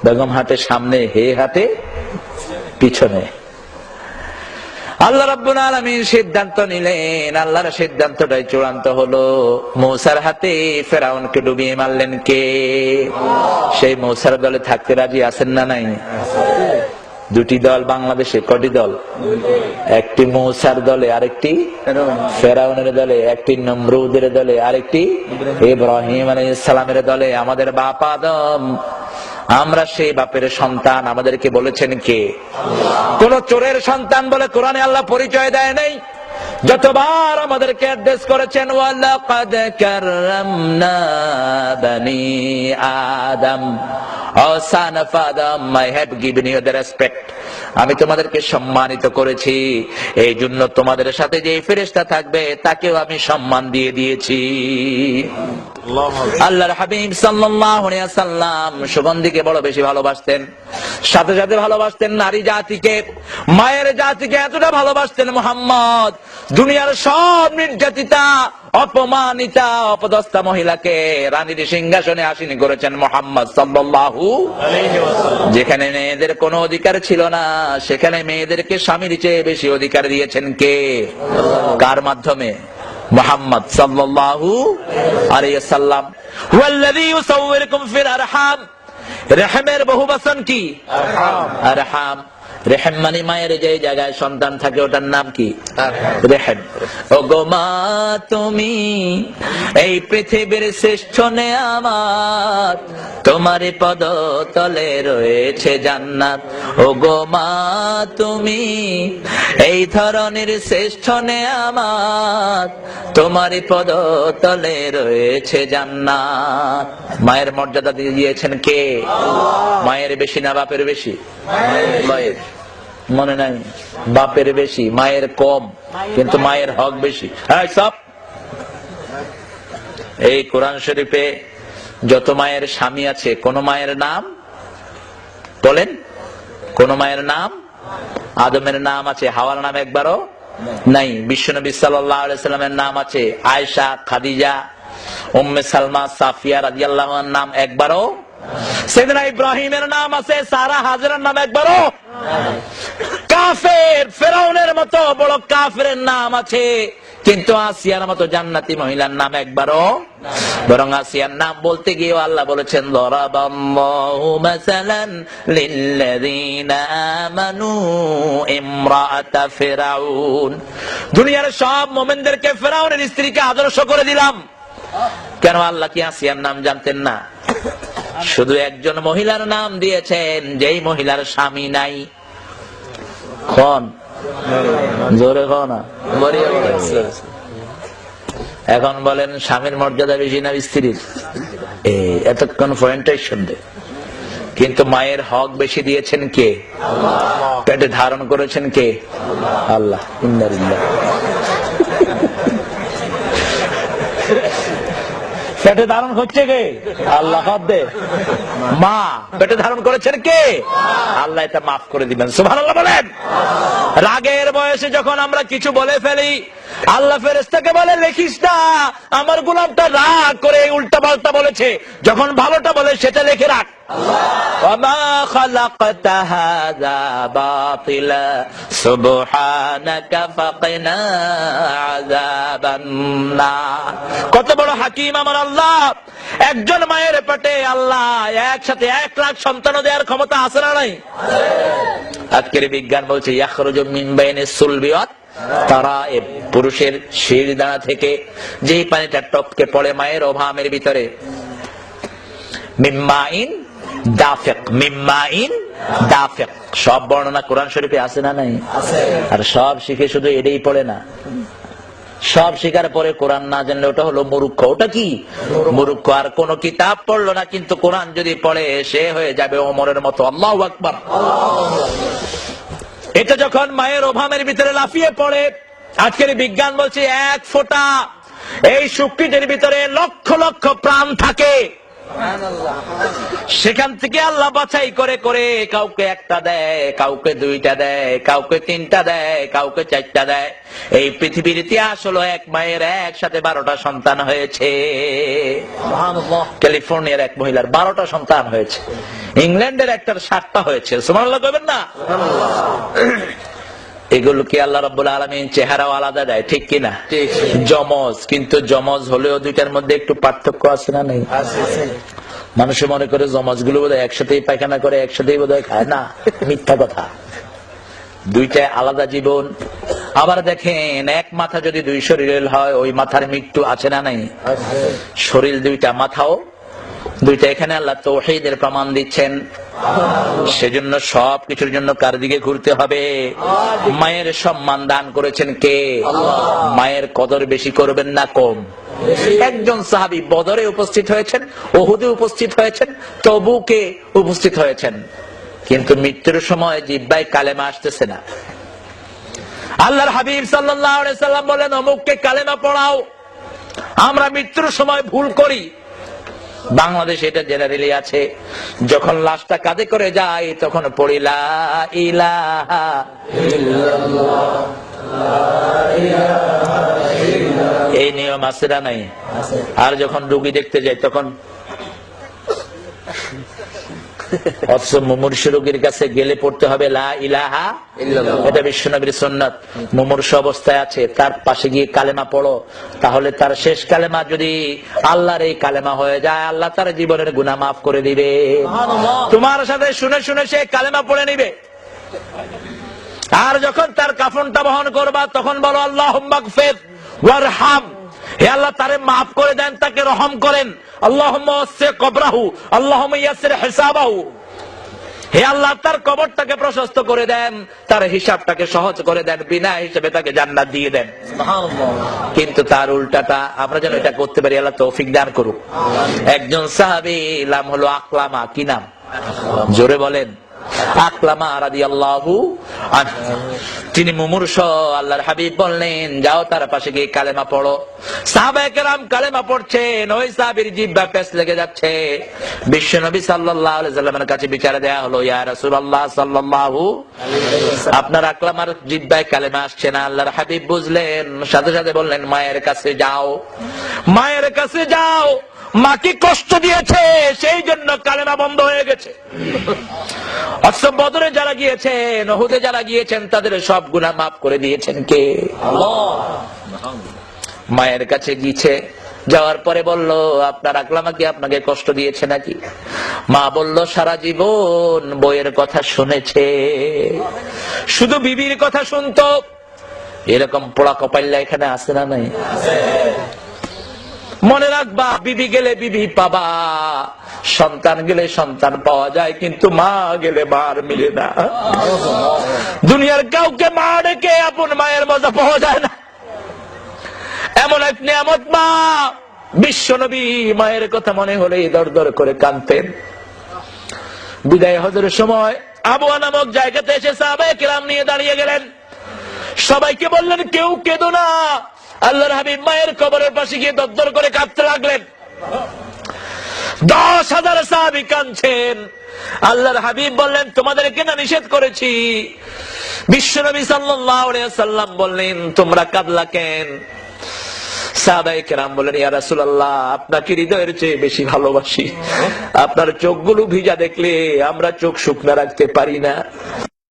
বেগম হাটে সামনে, হে হাটে পিছনে। আল্লাহ রাব্বুল আলামিন সিদ্ধান্ত নিলেন, আল্লাহর সিদ্ধান্তটাই চূড়ান্ত হলো। মূসার হাতে ফেরাউনকে ডুবিয়ে মারলেন কে? সেই মূসার দলে থাকতে রাজি আছেন না নাই? দুটি দল বাংলাদেশে, কটি দল? একটি মূসার দলে, আরেকটি ফেরাউনের দলে, একটি নমরুদের দলে, আরেকটি ইব্রাহিম আলাইহিস সালামের দলে। আমাদের বাপ আদম, আমরা সেই বাপের সন্তান। আমাদেরকে বলেছেন কে? কোন চোরের সন্তান বলে কোরআনে আল্লাহ পরিচয় দেয় নাই। যতবার আমাদেরকে অ্যাড্রেস করেছেন, ওয়ালাকাদ কাররামনা বানি আদম, O son of Adam, I have given you the respect. আমি তোমাদেরকে সম্মানিত করেছি, এই জন্য তোমাদের সাথে যে ফেরেশতা থাকবে তাকেও আমি সম্মান দিয়ে দিয়েছি। আল্লাহর হাবিব সাল্লাল্লাহু আলাইহি ওয়াসাল্লাম সুগন্ধিকে বড় বেশি ভালোবাসতেন, সাথে সাথে ভালোবাসতেন নারী জাতিকে, মায়ের জাতিকে এতটা ভালোবাসতেন মুহাম্মদ দুনিয়ার সব নির্যাতিতা, অপমানিতা, অপদস্থা মহিলাকে রানীর সিংহাসনে আসীন করেছেন মুহাম্মদ সাল্লাল্লাহু আলাইহি ওয়াসাল্লাম। যেখানে মেয়েদের কোনো অধিকার ছিল না, সেখানে মেয়েদেরকে স্বামীর চেয়ে বেশি অধিকার দিয়েছেন কে? কার মাধ্যমে? মুহাম্মদ সাল্লাল্লাহু আলাইহি ওয়াসাল্লাম। ওয়াল্লাযী ইউসাউwiruকুম ফিল আরহাম, রহমের বহুবচন কি? আরহাম। রেহেম মানে মায়ের যে জায়গায় সন্তান থাকে ওটার নাম কি? রেহেম। ওগো মা তুমি এই পৃথিবীর শ্রেষ্ঠ নেয়ামত, তোমার পদ তলে রয়েছে জান্নাত। ওগো মা তুমি এই ধরনের শ্রেষ্ঠ নেয়ামত, তোমার পদ তলে রয়েছে জান্নাত। মায়ের মর্যাদা দিয়েছেন কে? মায়ের বেশি না বাপের বেশি? মায়ের। মনে নাই? বাপের বেশি, মায়ের কম, কিন্তু মায়ের হক বেশি। সব এই কোরআন শরীফে যত মায়ের স্বামী আছে, কোন মায়ের নাম বলেন? কোন মায়ের নাম? আদমের নাম আছে, হাওয়ার নাম একবারও নাই। বিশ্বনবী সাল্লাল্লাহু আলাইহি সাল্লামের নাম আছে, আয়েশা, খাদিজা, উম্মে সালমা, সাফিয়া রাদিয়াল্লাহু আনহার নাম একবারও। সাইয়েদনা ইব্রাহিমের নাম আছে, সারা, হাজেরার নাম একবারও। কাফের ফেরাউনের মতো বড় কাফেরের নাম আছে, কিন্তু আসিয়ার মতো জান্নাতি মহিলার নাম একবারও। বরং আসিয়ার নাম বলতে গিয়ে আল্লাহ বলেছেন, দরাবাল্লাহু মাসালান লিল্লাযীনা আমানু ইমরাআতা ফিরাউন। দুনিয়ার সব মুমিনদেরকে ফেরাউনের স্ত্রীকে আদর্শ করে দিলাম। কেন? আল্লাহ কি আসিয়ার নাম জানতেন না? শুধু একজন মহিলার নাম দিয়েছেন, যেই মহিলার স্বামী নাই। কোন? জোরে কও না। এখন বলেন স্বামীর মর্যাদা বেশি না স্ত্রীর? এতক্ষণ পয়েন্টটাই শুনবে। কিন্তু মায়ের হক বেশি দিয়েছেন কে? পেটে ধারণ করেছেন কে? আল্লাহ। ইন্নালিল্লাহ। পেটে ধারণ হচ্ছে কে? আল্লাহ। মা পেটে ধারণ করেছেন কে? আল্লাহ। এটা মাফ করে দিবেন, সুবহানাল্লাহ বলেন। রাগের বয়সে যখন আমরা কিছু বলে ফেলি, আল্লাহ ফেরেশতাকে বলে, লিখিস না, আমার গোলামটা রাগ করে উল্টা পাল্টা বলেছে। যখন ভালোটা বলে সেটা লিখে রাখ। ওয়ামা খালাকতা হাযা বাতিলা সুবহানাকা ফাকিনা আযাবান নার। কত বড় হাকিম আমার আল্লাহ! একজন মায়ের পেটে আল্লাহ একসাথে 1 লাখ সন্তান দেওয়ার ক্ষমতা আছে না নাই? আজকের বিজ্ঞান বলছে, ইয়াখরুজু মিন বাইনিস সুলবি ওয়াত তারাইব, পুরুষের শিরদাঁড়া থেকে যেই পানিটা টপকে পড়ে মায়ের ওভামের ভিতরে, মিম্মাইন দাফিক, মিম্মাইন দাফিক। সব বর্ণনা কোরআন শরীফে আছে না নাই? আছে। আর সব শিখে শুধু এটাই পড়ে না, সব শিকার পরে কোরআন না জানলে ওটা হলো মূর্খ। ওটা কি? মূর্খ। আর কোন কিতাব পড়লো না, কিন্তু কোরআন যদি পড়ে সে হয়ে যাবে ওমরের মতো। আল্লাহু আকবার। এটা যখন মায়ের ওভামের ভিতরে লাফিয়ে পড়ে, আজকের বিজ্ঞান বলছে 1 ফোঁটা এই শুক্রিটের ভিতরে লক্ষ লক্ষ প্রাণ থাকে। সেখান থেকে আল্লাহ বাছাই করে করে কাউকে একটা দেয়, কাউকে দুইটা দেয়, কাউকে তিনটা দেয়, কাউকে চারটা দেয়। এই পৃথিবীর ইতিহাস হলো এক মায়ের একসাথে 12টা সন্তান হয়েছে। ক্যালিফোর্নিয়ার এক মহিলার 12টা সন্তান হয়েছে, ইংল্যান্ডের একটার 7টা হয়েছে। সুবহানাল্লাহ কইবেন না? এগুলো কি আল্লাহ রাব্বুল আলামিন চেহারাও আলাদা দেয়, ঠিক কিনা? জমজ, কিন্তু জমজ হলেও দুইটার মধ্যে একটু পার্থক্য আছে না? নেই? মানুষে মনে করে জমজ গুলো বোধহয় একসাথেই পায়খানা করে, একসাথেই বোধহয় খায়। না, মিথ্যা কথা। দুইটা আলাদা জীবন। আবার দেখেন, এক মাথা যদি দুই শরীরের হয়, ওই মাথার মৃত্যু আছে না? নাই। শরীর দুইটা, মাথাও দুইটা। এখানে আল্লাহ তাওহীদের প্রমাণ দিচ্ছেন। সেজন্য সব কিছুর জন্য কার দিকে ঘুরতে হবে? মায়ের সম্মান দান করেছেন কে? মায়ের কদর বেশি করবেন না কম? একজন সাহাবী বদরে উপস্থিত হয়েছেন, উহুদে উপস্থিত হয়েছেন, তবুকে উপস্থিত হয়েছেন, কিন্তু মৃত্যুর সময় জিহ্বায় কালেমা আসতেছে না। আল্লাহর হাবিব সাল্লাল্লাহু আলাইহি সাল্লাম বলেন, অমুককে কালেমা পড়াও। আমরা মৃত্যুর সময় ভুল করি, বাংলাদেশে এটা জেনারেলি আছে। যখন লাশটা কাঁধে করে যায় তখন পড়ি লা ইলাহা ইল্লাল্লাহ, এই নিয়ম আছে না? নাই। আর যখন রোগী দেখতে যাই তখন, অথচ মুমূর্ষু রোগীর কাছে গেলে পড়তে হবে লা ইলাহা ইল্লাল্লাহ। এটা বিশ্বনবীর সুন্নাত। মুমূর্ষু অবস্থায় আছে, তার পাশে গিয়ে কালেমা পড়ো, তাহলে তার শেষ কালেমা যদি আল্লাহর এই কালেমা হয়ে যায়, আল্লাহ তার জীবনের গুনাহ মাফ করে দিবে। তোমার সাথে শুনে শুনে সে কালেমা পড়ে নিবে। আর যখন তার কাফনটা বহন করবা তখন বলো আল্লাহুম্মা গফির ওয়ারহাম, হে আল্লাহ তারে মাফ করে দেন, তাকে রহম করেন। আল্লাহুম্মা ওয়াসি কবরাহু, আল্লাহুম্মা ইয়াসসির হিসাবাহু, হে আল্লাহ তার কবরটাকে প্রশস্ত করে দেন, তার হিসাবটাকে সহজ করে দেন, বিনা হিসেবে তাকে জান্নাত দিয়ে দেন। সুবহানাল্লাহ। কিন্তু তার উল্টাটা আমরা যেন এটা করতে পারি, আল্লাহ তৌফিক দান করুক। একজন সাহাবী, নাম হলো আকলামা। কি নাম? জোরে বলেন। আকলামা রাদিয়াল্লাহু আনহু। তিনি মুমূর্ষু। আল্লাহর হাবিব বললেন, যাও তার পাশে গিয়ে কালেমা পড়ো। সাহাবায়ে কেরাম কালেমা পড়ছেন, ওই সাহাবীর জিহ্বা পেঁচ লেগে যাচ্ছে। বিশ্বনবী সাল্লাল্লাহু আলাইহি সাল্লামের কাছে বিচার দেয়া হলো, ইয়া রাসূলুল্লাহ সাল্লাল্লাহু আলাইহি ওয়াসাল্লাম, আপনার আকলামার জিহ্বায় কালেমা আসছে না। আল্লাহর হাবিব বুঝলেন, সাথে সাথে বললেন, মায়ের কাছে যাও, মায়ের কাছে যাও। মাকে কষ্ট দিয়েছে, সেই জন্য কালেমা বন্ধ হয়ে গেছে। অথচ বদরে যারা গিয়েছেন, উহুদে যারা গিয়েছেন, তাদের সব গুনাহ মাফ করে দিয়েছেন কে? আল্লাহ। মায়ের কাছে গিয়েছে, যাওয়ার পরে বলল, আপনার আকলামা কি আপনাকে কষ্ট দিয়েছে নাকি? মা বলল, সারা জীবন বইয়ের কথা শুনেছে, শুধু বিবির কথা শুনতো। এরকম পোড়া কপাইল্লা এখানে আছে না? নাই। মনে রাখবা, বিবি গেলে বিবি পাবা, সন্তান গেলে সন্তান পাওয়া যায়, কিন্তু মা গেলে মার মিলে না। দুনিয়ার কাউকে মা ডেকে আপন মায়ের মজা পাওয়া যায় না। এমন এক নিয়ামত মা। বিশ্বনবী মায়ের কথা মনে হলেই দর দর করে কাঁদতেন। বিদায় হজের সময় আবওয়া নামক জায়গাতে এসে সাহাবায়ে কেরাম নিয়ে দাঁড়িয়ে গেলেন। সবাইকে বললেন, কেউ কেঁদো না। আল্লাহর হাবিব মায়ের কবরের পাশে গিয়ে দরদর করে কাঁদতে লাগলেন। 10,000 সাহাবী কাঁদছেন। আল্লাহর হাবিব বললেন, তোমাদেরকে না নিষেধ করেছি? বিশ্বনবী সাল্লাল্লাহু আলাইহি ওয়াসাল্লাম বললেন, তোমরা কাঁদলা কেন? সাহাবায়ে কেরাম বললেন, ইয়া রাসূলুল্লাহ, আপনাকে হৃদয়ের চেয়ে বেশি ভালোবাসি। আপনার চোখগুলো ভিজা দেখলে আমরা চোখ শুকনা রাখতে পারি না।